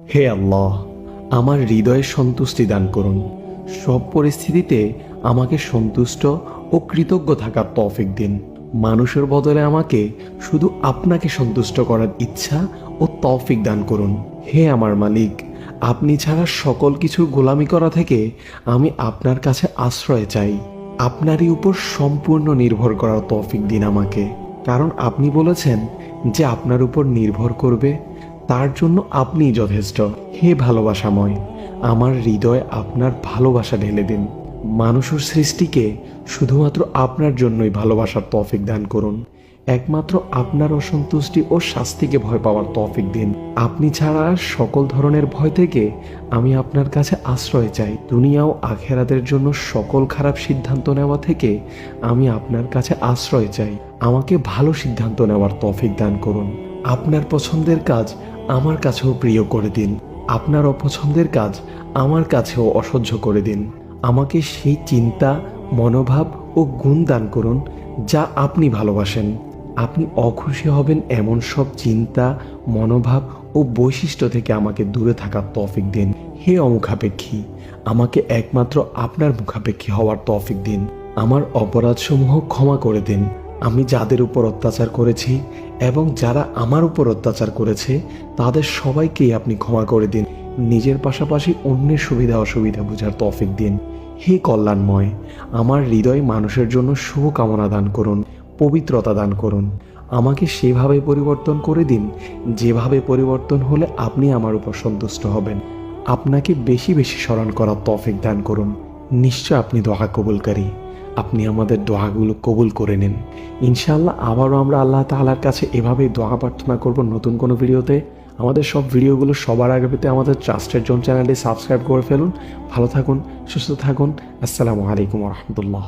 হে আল্লাহ, আমার হৃদয়ে সন্তুষ্টি দান করুন। সব পরিস্থিতিতে আমাকে সন্তুষ্ট ও কৃতজ্ঞ থাকার তৌফিক দিন। মানুষের বদলে আমাকে শুধু আপনাকে সন্তুষ্ট করার ইচ্ছা ও তৌফিক দান করুন। হে আমার মালিক, আপনি ছাড়া সকল কিছুর গোলামি করা থেকে আমি আপনার কাছে আশ্রয় চাই। আপনারই উপর সম্পূর্ণ নির্ভর করার তৌফিক দিন আমাকে, কারণ আপনি বলেছেন যে আপনার উপর নির্ভর করবে তার জন্য আপনিই যথেষ্ট। হে ভালোবাসাময়, আমার হৃদয়ে আপনার ভালোবাসা ঢেলে দিন। মানুষের সৃষ্টিকে শুধুমাত্র আপনার জন্যই ভালোবাসার তৌফিক দান করুন। একমাত্র আপনার অসন্তুষ্টি ও শাস্তিকে ভয় পাওয়ার তৌফিক দিন। আপনি ছাড়া সকল ধরনের ভয় থেকে আমি আপনার কাছে আশ্রয় চাই। দুনিয়া ও আখেরাতের জন্য সকল খারাপ সিদ্ধান্ত নেওয়া থেকে আমি আপনার কাছে আশ্রয় চাই। আমাকে ভালো সিদ্ধান্ত নেওয়ার তৌফিক দান করুন। আপনার পছন্দের কাজ আমার কাছেও প্রিয় করে দিন। আপনার অপছন্দের কাজ আমার কাছেও অসহ্য করে দিন। আমাকে সেই চিন্তা, মনোভাব ও গুণ দান করুন যা আপনি ভালোবাসেন। আপনি অখুশি হবেন এমন সব চিন্তা, মনোভাব ও বৈশিষ্ট্য থেকে আমাকে দূরে থাকার তৌফিক দিন। হে অমুখাপেক্ষী, আমাকে একমাত্র আপনার মুখাপেক্ষী হওয়ার তৌফিক দিন। আমার অপরাধসমূহ ক্ষমা করে দিন। আমি যাদের উপর অত্যাচার করেছি এবং যারা আমার উপর অত্যাচার করেছে তাদের সবাইকেই আপনি ক্ষমা করে দিন। নিজের পাশাপাশি অন্যের সুবিধা অসুবিধা বোঝার তৌফিক দিন। হে কল্যাণময়, আমার হৃদয় মানুষের জন্য শুভকামনা দান করুন, পবিত্রতা দান করুন। আমাকে সেভাবে পরিবর্তন করে দিন যেভাবে পরিবর্তন হলে আপনি আমার উপর সন্তুষ্ট হবেন। আপনাকে বেশি বেশি স্মরণ করার তৌফিক দান করুন। নিশ্চয় আপনি দোয়া কবুলকারী। আপনি আমাদের দোয়াগুলো কবুল করে নিন। ইনশাআল্লাহ আবারও আমরা আল্লাহ তাআলার কাছে এভাবেই দোয়া প্রার্থনা করব নতুন কোনো ভিডিওতে। আমাদের সব ভিডিওগুলো সবার আগে পেতে আমাদের ট্রাস্টেড জোন চ্যানেলটি সাবস্ক্রাইব করে ফেলুন। ভালো থাকুন, সুস্থ থাকুন। আসসালামু আলাইকুম ওয়া রাহমাতুল্লাহ।